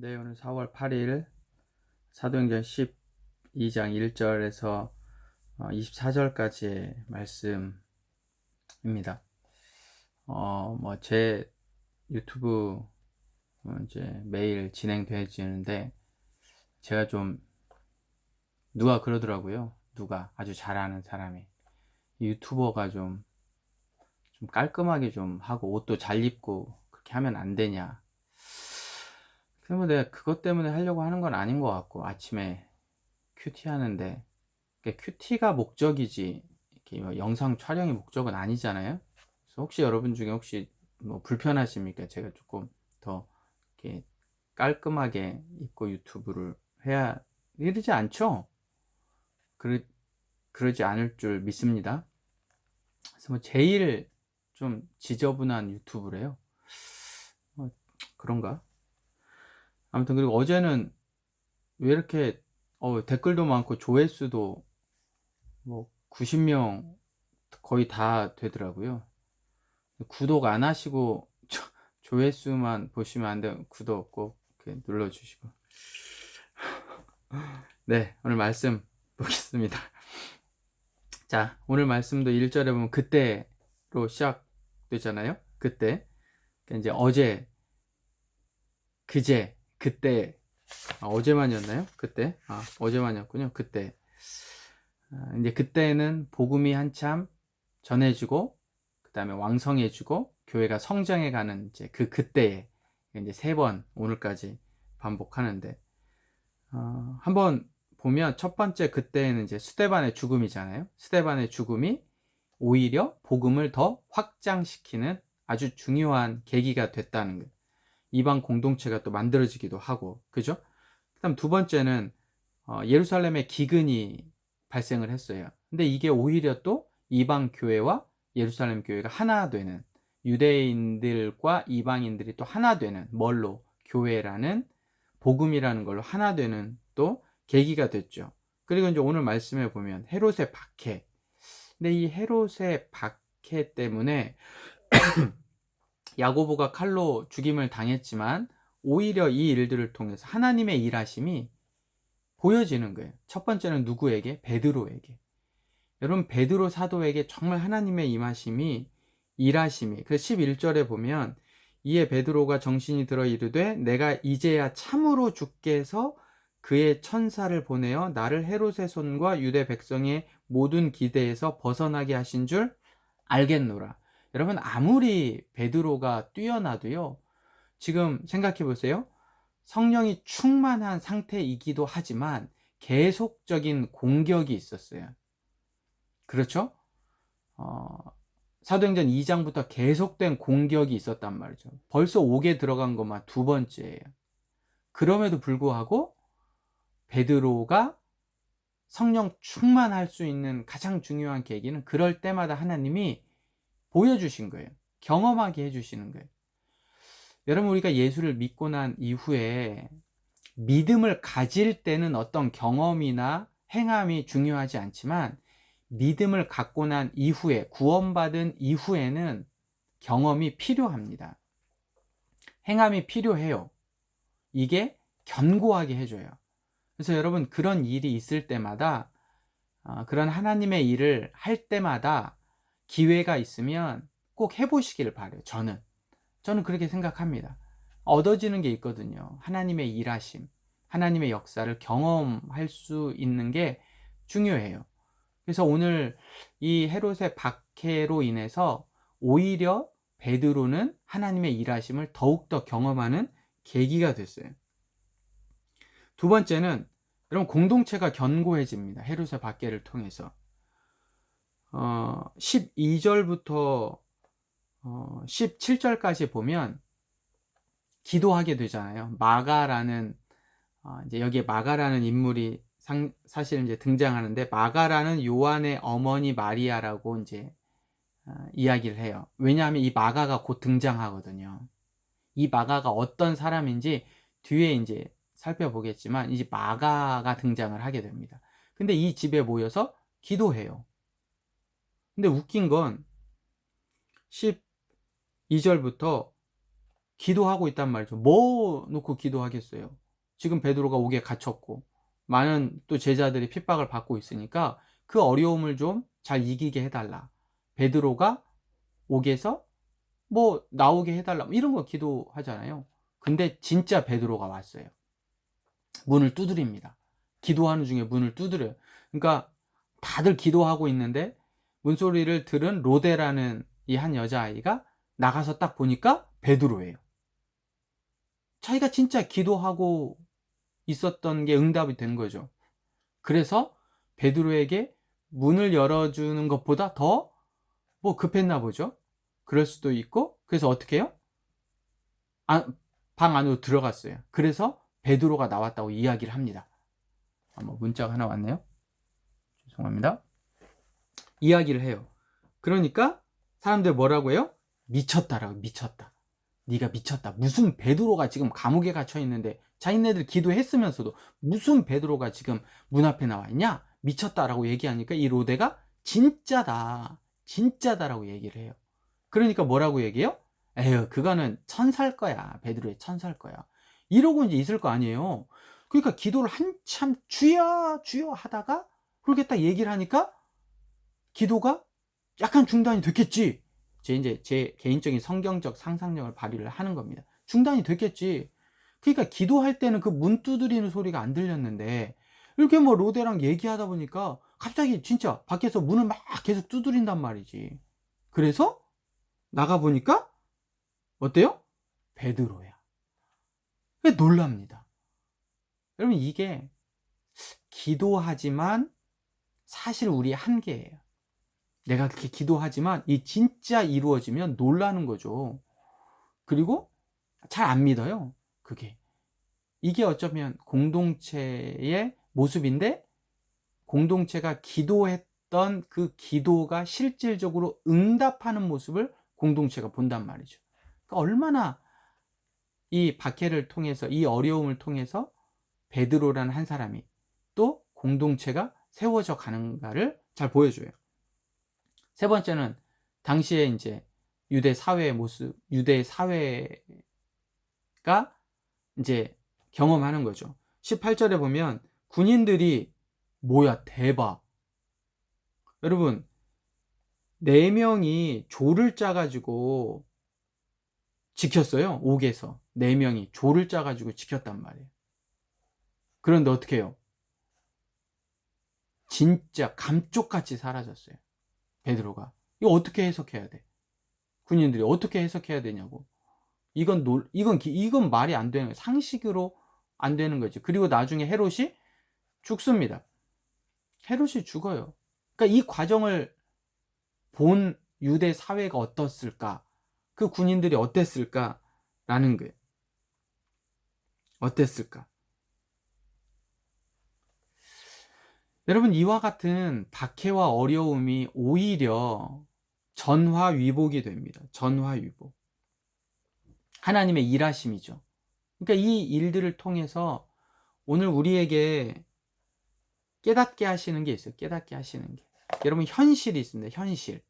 네, 오늘 4월 8일 사도행전 12장 1절에서 24절까지의 말씀입니다. 제 유튜브 이제 매일 진행되지는데 제가 좀 누가 그러더라고요. 누가 아주 잘하는 사람이 유튜버가 좀 깔끔하게 좀 하고 옷도 잘 입고 그렇게 하면 안 되냐. 그러면 내가 그것 때문에 하려고 하는 건 아닌 것 같고, 아침에 큐티 하는데 큐티가 목적이지 이렇게 영상 촬영이 목적은 아니잖아요. 그래서 혹시 여러분 중에 혹시 뭐 불편하십니까? 제가 조금 더 이렇게 깔끔하게 입고 유튜브를 해야 이러지 않죠? 그러지 않을 줄 믿습니다. 그래서 뭐 제일 좀 지저분한 유튜브래요. 그런가? 아무튼 그리고 어제는 왜 이렇게 댓글도 많고 조회수도 뭐 90명 거의 다 되더라고요. 구독 안 하시고 조회수만 보시면 안 돼요. 구독 꼭 이렇게 눌러주시고. 네, 오늘 말씀 보겠습니다. 자, 오늘 말씀도 1절에 보면 그때로 시작되잖아요. 그때. 그러니까 이제 어제, 그제, 그때. 어제만이었나요? 그때. 어제만이었군요. 그때. 이제 그때는 복음이 한참 전해지고, 그 다음에 왕성해지고, 교회가 성장해가는 이제 그때에 이제 3번 오늘까지 반복하는데, 한번 보면 첫 번째 그때는 이제 스데반의 죽음이잖아요. 스데반의 죽음이 오히려 복음을 더 확장시키는 아주 중요한 계기가 됐다는 거예요. 이방 공동체가 또 만들어지기도 하고, 그죠? 그다음 두 번째는 예루살렘에 기근이 발생을 했어요. 근데 이게 오히려 또 이방 교회와 예루살렘 교회가 하나 되는, 유대인들과 이방인들이 또 하나 되는, 뭘로? 교회라는, 복음이라는 걸로 하나 되는 또 계기가 됐죠. 그리고 이제 오늘 말씀에 보면 헤롯의 박해. 근데 이 헤롯의 박해 때문에 야고보가 칼로 죽임을 당했지만 오히려 이 일들을 통해서 하나님의 일하심이 보여지는 거예요. 첫 번째는 누구에게? 베드로에게. 여러분, 베드로 사도에게 정말 하나님의 임하심이, 일하심이, 그 11절에 보면 이에 베드로가 정신이 들어 이르되 내가 이제야 참으로 주께서 그의 천사를 보내어 나를 헤롯의 손과 유대 백성의 모든 기대에서 벗어나게 하신 줄 알겠노라. 여러분, 아무리 베드로가 뛰어나도요, 지금 생각해 보세요. 성령이 충만한 상태이기도 하지만 계속적인 공격이 있었어요. 그렇죠? 어, 사도행전 2장부터 계속된 공격이 있었단 말이죠. 벌써 옥에 들어간 것만 두 번째예요. 그럼에도 불구하고 베드로가 성령 충만할 수 있는 가장 중요한 계기는 그럴 때마다 하나님이 보여주신 거예요. 경험하게 해주시는 거예요. 여러분, 우리가 예수를 믿고 난 이후에 믿음을 가질 때는 어떤 경험이나 행함이 중요하지 않지만 믿음을 갖고 난 이후에, 구원받은 이후에는 경험이 필요합니다. 행함이 필요해요. 이게 견고하게 해줘요. 그래서 여러분, 그런 일이 있을 때마다, 그런 하나님의 일을 할 때마다 기회가 있으면 꼭 해보시기를 바라요. 저는 그렇게 생각합니다. 얻어지는 게 있거든요. 하나님의 일하심, 하나님의 역사를 경험할 수 있는 게 중요해요. 그래서 오늘 이 헤롯의 박해로 인해서 오히려 베드로는 하나님의 일하심을 더욱더 경험하는 계기가 됐어요. 두 번째는 여러분, 공동체가 견고해집니다. 헤롯의 박해를 통해서 12절부터 17절까지 보면 기도하게 되잖아요. 마가라는, 이제 여기에 마가라는 인물이 사실 이제 등장하는데, 마가라는 요한의 어머니 마리아라고 이제 이야기를 해요. 왜냐하면 이 마가가 곧 등장하거든요. 이 마가가 어떤 사람인지 뒤에 이제 살펴보겠지만 이제 마가가 등장을 하게 됩니다. 근데 이 집에 모여서 기도해요. 근데 웃긴 건 12절부터 기도하고 있단 말이죠. 뭐 놓고 기도하겠어요. 지금 베드로가 옥에 갇혔고 많은 또 제자들이 핍박을 받고 있으니까 그 어려움을 좀 잘 이기게 해달라. 베드로가 옥에서 뭐 나오게 해달라. 이런 거 기도하잖아요. 근데 진짜 베드로가 왔어요. 문을 두드립니다. 기도하는 중에 문을 두드려요. 그러니까 다들 기도하고 있는데 문소리를 들은 로데라는 이 한 여자아이가 나가서 딱 보니까 베드로예요. 자기가 진짜 기도하고 있었던 게 응답이 된 거죠. 그래서 베드로에게 문을 열어주는 것보다 더 뭐 급했나 보죠. 그럴 수도 있고, 그래서 어떻게 해요? 방 안으로 들어갔어요. 그래서 베드로가 나왔다고 이야기를 합니다. 뭐 문자가 하나 왔네요. 죄송합니다. 이야기를 해요. 그러니까 사람들 뭐라고 해요? 미쳤다라고. 미쳤다. 네가 미쳤다. 무슨 베드로가 지금 감옥에 갇혀 있는데 자기네들 기도했으면서도 무슨 베드로가 지금 문 앞에 나와 있냐? 미쳤다라고 얘기하니까 이 로데가 진짜다. 진짜다라고 얘기를 해요. 그러니까 뭐라고 얘기해요? 에휴, 그거는 천사일 거야. 베드로의 천사일 거야. 이러고 이제 있을 거 아니에요. 그러니까 기도를 한참 주여 주여 하다가 그렇게 딱 얘기를 하니까 기도가 약간 중단이 됐겠지. 이제 제 개인적인 성경적 상상력을 발휘를 하는 겁니다. 중단이 됐겠지. 그러니까 기도할 때는 그 문 두드리는 소리가 안 들렸는데 이렇게 뭐 로데랑 얘기하다 보니까 갑자기 진짜 밖에서 문을 막 계속 두드린단 말이지. 그래서 나가 보니까 어때요? 베드로야. 놀랍니다. 여러분, 이게 기도하지만 사실 우리의 한계예요. 내가 그렇게 기도하지만 이 진짜 이루어지면 놀라는 거죠. 그리고 잘 안 믿어요. 그게. 이게 어쩌면 공동체의 모습인데 공동체가 기도했던 그 기도가 실질적으로 응답하는 모습을 공동체가 본단 말이죠. 그러니까 얼마나 이 박해를 통해서 이 어려움을 통해서 베드로라는 한 사람이 또 공동체가 세워져 가는가를 잘 보여줘요. 세 번째는 당시에 이제 유대 사회의 모습, 유대 사회가 이제 경험하는 거죠. 18절에 보면 군인들이 뭐야 대박. 여러분 4명이 조를 짜가지고 지켰어요. 옥에서 4명이 조를 짜가지고 지켰단 말이에요. 그런데 어떻게 해요? 진짜 감쪽같이 사라졌어요. 베드로가. 이거 어떻게 해석해야 돼? 군인들이 어떻게 해석해야 되냐고. 이건 말이 안 되는 거예요. 상식으로 안 되는 거죠. 그리고 나중에 헤롯이 죽습니다. 헤롯이 죽어요. 그러니까 이 과정을 본 유대 사회가 어떻을까? 그 군인들이 어땠을까라는 거예요. 어땠을까? 여러분, 이와 같은 박해와 어려움이 오히려 전화위복이 됩니다. 전화위복. 하나님의 일하심이죠. 그러니까 이 일들을 통해서 오늘 우리에게 깨닫게 하시는 게 있어요. 깨닫게 하시는 게. 여러분, 현실이 있습니다. 현실.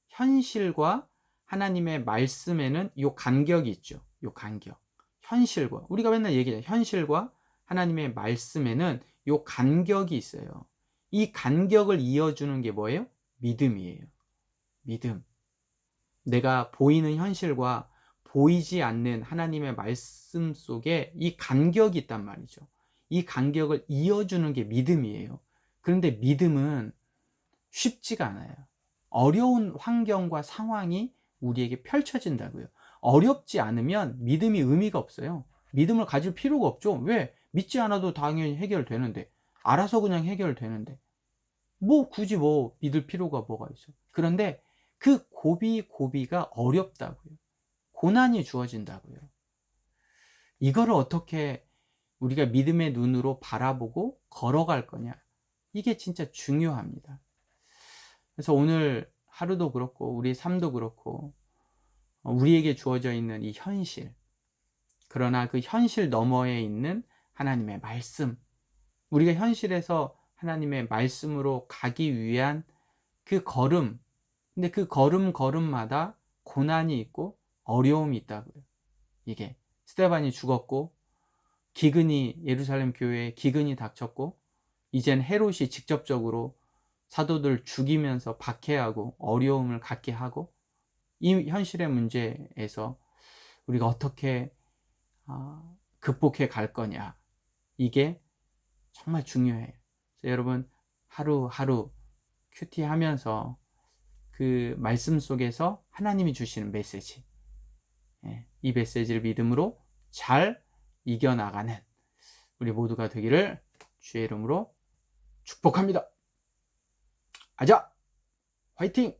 현실과 하나님의 말씀에는 요 간격이 있죠. 요 간격. 현실과, 우리가 맨날 얘기하잖아요. 현실과 하나님의 말씀에는 요 간격이 있어요. 이 간격을 이어주는 게 뭐예요? 믿음이에요. 믿음. 내가 보이는 현실과 보이지 않는 하나님의 말씀 속에 이 간격이 있단 말이죠. 이 간격을 이어주는 게 믿음이에요. 그런데 믿음은 쉽지가 않아요. 어려운 환경과 상황이 우리에게 펼쳐진다고요. 어렵지 않으면 믿음이 의미가 없어요. 믿음을 가질 필요가 없죠. 왜? 믿지 않아도 당연히 해결되는데, 알아서 그냥 해결되는데, 뭐 굳이 뭐 믿을 필요가 뭐가 있어. 그런데 그 고비가 어렵다고요. 고난이 주어진다고요. 이거를 어떻게 우리가 믿음의 눈으로 바라보고 걸어갈 거냐. 이게 진짜 중요합니다. 그래서 오늘 하루도 그렇고 우리 삶도 그렇고 우리에게 주어져 있는 이 현실, 그러나 그 현실 너머에 있는 하나님의 말씀, 우리가 현실에서 하나님의 말씀으로 가기 위한 그 걸음, 근데 그 걸음마다 고난이 있고 어려움이 있다고요. 이게 스데반이 죽었고 기근이 예루살렘 교회에 기근이 닥쳤고 이젠 헤롯이 직접적으로 사도들 죽이면서 박해하고 어려움을 갖게 하고 이 현실의 문제에서 우리가 어떻게 극복해 갈 거냐, 이게 정말 중요해요. 그래서 여러분 하루하루 큐티하면서 그 말씀 속에서 하나님이 주시는 메시지, 이 메시지를 믿음으로 잘 이겨나가는 우리 모두가 되기를 주의 이름으로 축복합니다. 아자, 화이팅!